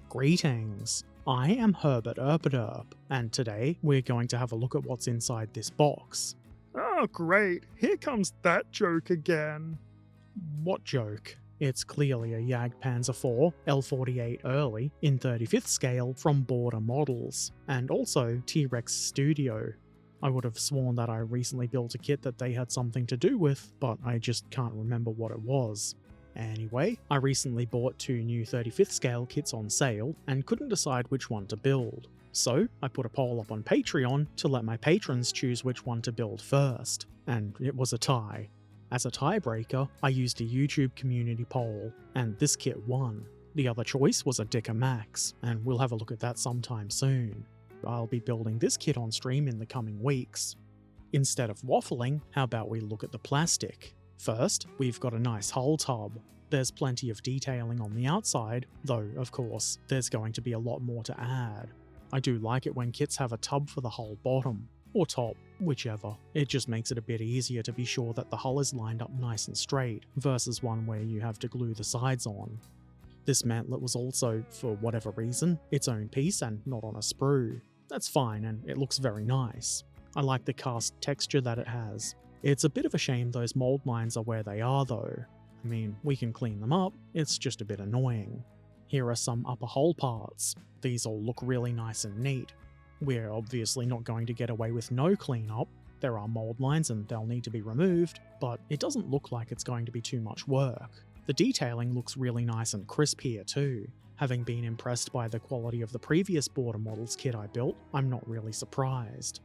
Greetings, I am Herbert Erpaderp, and today we're going to have a look at what's inside this box. Oh great, here comes that joke again. What joke? It's clearly a Jagdpanzer IV L48 early in 35th scale from Border Models, and also T-Rex Studio. I would have sworn that I recently built a kit that they had something to do with, but I just can't remember what it was. Anyway, I recently bought 2 new 35th scale kits on sale and couldn't decide which one to build. So I put a poll up on Patreon to let my patrons choose which one to build first, and it was a tie. As a tiebreaker, I used a YouTube community poll, and this kit won. The other choice was a Dicker Max, and we'll have a look at that sometime soon. I'll be building this kit on stream in the coming weeks. Instead of waffling, how about we look at the plastic? First, we've got a nice hull tub. There's plenty of detailing on the outside, though of course, there's going to be a lot more to add. I do like it when kits have a tub for the hull bottom, or top, whichever. It just makes it a bit easier to be sure that the hull is lined up nice and straight, versus one where you have to glue the sides on. This mantlet was also, for whatever reason, its own piece and not on a sprue. That's fine, and it looks very nice. I like the cast texture that it has. It's a bit of a shame those mold lines are where they are though. I mean, we can clean them up, it's just a bit annoying. Here are some upper hull parts. These all look really nice and neat. We're obviously not going to get away with no cleanup. There are mold lines and they'll need to be removed, but it doesn't look like it's going to be too much work. The detailing looks really nice and crisp here too. Having been impressed by the quality of the previous Border Models kit I built, I'm not really surprised.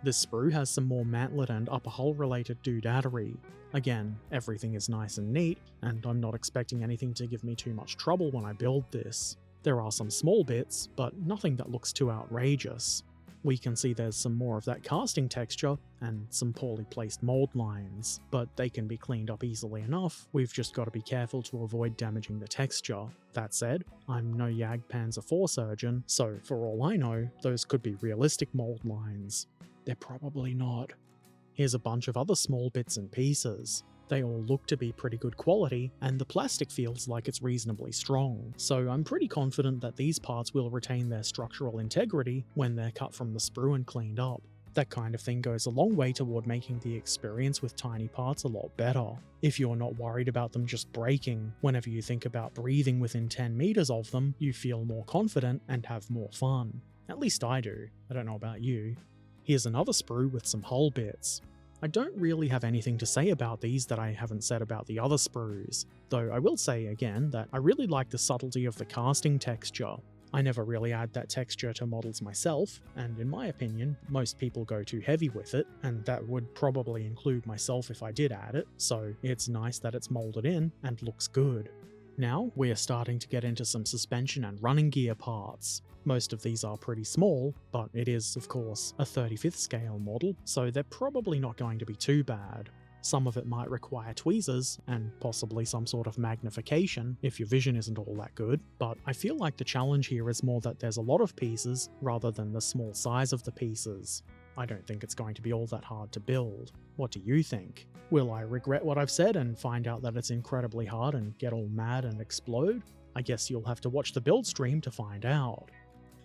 This sprue has some more mantlet and upper hull related doodadery. Again, everything is nice and neat, and I'm not expecting anything to give me too much trouble when I build this. There are some small bits, but nothing that looks too outrageous. We can see there's some more of that casting texture, and some poorly placed mold lines, but they can be cleaned up easily enough, we've just got to be careful to avoid damaging the texture. That said, I'm no Jagdpanzer IV surgeon, so for all I know, those could be realistic mold lines. They're probably not. Here's a bunch of other small bits and pieces. They all look to be pretty good quality, and the plastic feels like it's reasonably strong, so I'm pretty confident that these parts will retain their structural integrity when they're cut from the sprue and cleaned up. That kind of thing goes a long way toward making the experience with tiny parts a lot better. If you're not worried about them just breaking, whenever you think about breathing within 10 meters of them, you feel more confident and have more fun. At least I do. I don't know about you. Here's another sprue with some hull bits. I don't really have anything to say about these that I haven't said about the other sprues, though I will say again that I really like the subtlety of the casting texture. I never really add that texture to models myself, and in my opinion, most people go too heavy with it, and that would probably include myself if I did add it, so it's nice that it's molded in and looks good. Now, we're starting to get into some suspension and running gear parts. Most of these are pretty small, but it is, of course, a 35th scale model, so they're probably not going to be too bad. Some of it might require tweezers, and possibly some sort of magnification if your vision isn't all that good, but I feel like the challenge here is more that there's a lot of pieces rather than the small size of the pieces. I don't think it's going to be all that hard to build. What do you think? Will I regret what I've said and find out that it's incredibly hard and get all mad and explode? I guess you'll have to watch the build stream to find out.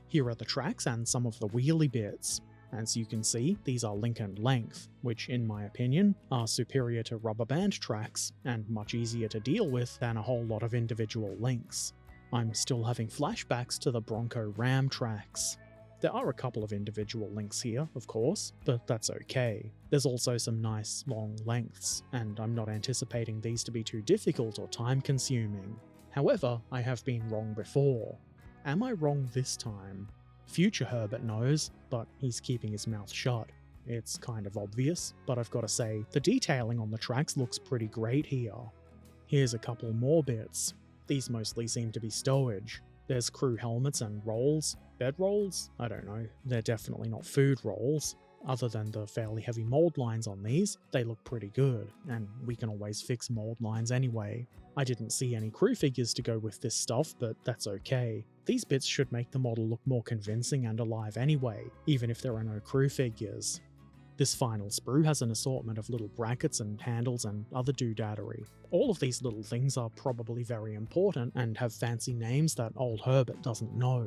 Here are the tracks and some of the wheelie bits. As you can see, these are link and length, which in my opinion are superior to rubber band tracks and much easier to deal with than a whole lot of individual links. I'm still having flashbacks to the Bronco Ram tracks. There are a couple of individual links here, of course, but that's okay. There's also some nice long lengths, and I'm not anticipating these to be too difficult or time-consuming. However, I have been wrong before. Am I wrong this time? Future Herbert knows, but he's keeping his mouth shut. It's kind of obvious, but I've got to say, the detailing on the tracks looks pretty great here. Here's a couple more bits. These mostly seem to be stowage. There's crew helmets and rolls. Bed rolls? I don't know. They're definitely not food rolls. Other than the fairly heavy mold lines on these, they look pretty good, and we can always fix mold lines anyway. I didn't see any crew figures to go with this stuff, but that's okay. These bits should make the model look more convincing and alive anyway, even if there are no crew figures. This final sprue has an assortment of little brackets and handles and other doodadery. All of these little things are probably very important and have fancy names that old Herbert doesn't know.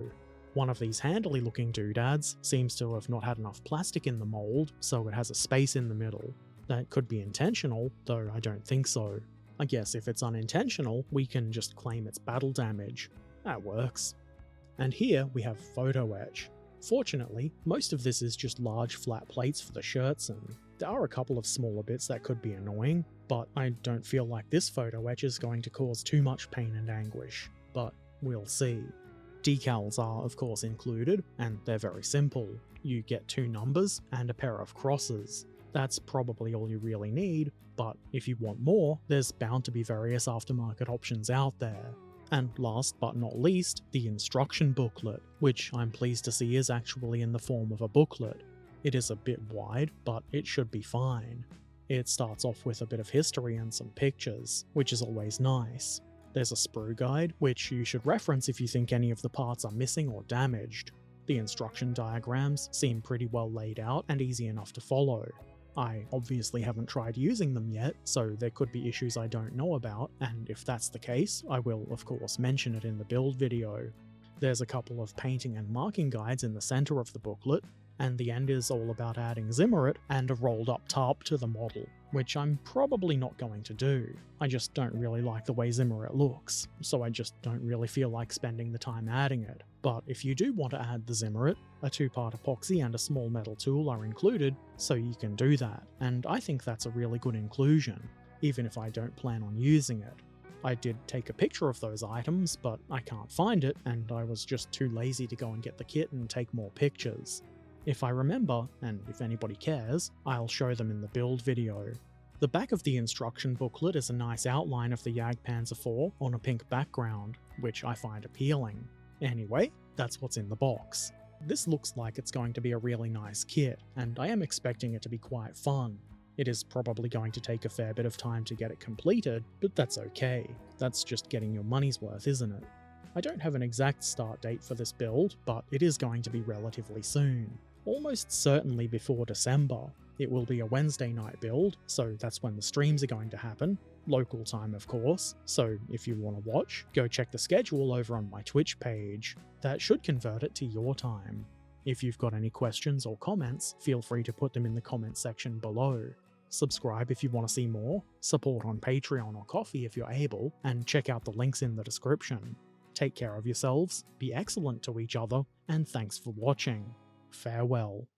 One of these handily looking doodads seems to have not had enough plastic in the mould, so it has a space in the middle. That could be intentional, though I don't think so. I guess if it's unintentional, we can just claim it's battle damage. That works. And here we have photo etch. Fortunately, most of this is just large flat plates for the shirts, and there are a couple of smaller bits that could be annoying, but I don't feel like this photo etch is going to cause too much pain and anguish. But we'll see. Decals are of course included, and they're very simple. You get 2 numbers and a pair of crosses. That's probably all you really need, but if you want more, there's bound to be various aftermarket options out there. And last but not least, the instruction booklet, which I'm pleased to see is actually in the form of a booklet. It is a bit wide, but it should be fine. It starts off with a bit of history and some pictures, which is always nice. There's a sprue guide, which you should reference if you think any of the parts are missing or damaged. The instruction diagrams seem pretty well laid out and easy enough to follow. I obviously haven't tried using them yet, so there could be issues I don't know about, and if that's the case, I will of course mention it in the build video. There's a couple of painting and marking guides in the center of the booklet, and the end is all about adding Zimmerit and a rolled up tarp to the model, which I'm probably not going to do. I just don't really like the way Zimmerit looks, so I just don't really feel like spending the time adding it. But if you do want to add the Zimmerit, a 2-part epoxy and a small metal tool are included, so you can do that, and I think that's a really good inclusion, even if I don't plan on using it. I did take a picture of those items, but I can't find it, and I was just too lazy to go and get the kit and take more pictures. If I remember, and if anybody cares, I'll show them in the build video. The back of the instruction booklet is a nice outline of the Jagdpanzer IV on a pink background, which I find appealing. Anyway, that's what's in the box. This looks like it's going to be a really nice kit, and I am expecting it to be quite fun. It is probably going to take a fair bit of time to get it completed, but that's okay. That's just getting your money's worth, isn't it? I don't have an exact start date for this build, but it is going to be relatively soon. Almost certainly before December. It will be a Wednesday night build, so that's when the streams are going to happen. Local time, of course, so if you want to watch, go check the schedule over on my Twitch page. That should convert it to your time. If you've got any questions or comments, feel free to put them in the comment section below. Subscribe if you want to see more, support on Patreon or Ko-fi if you're able, and check out the links in the description. Take care of yourselves, be excellent to each other, and thanks for watching. Farewell.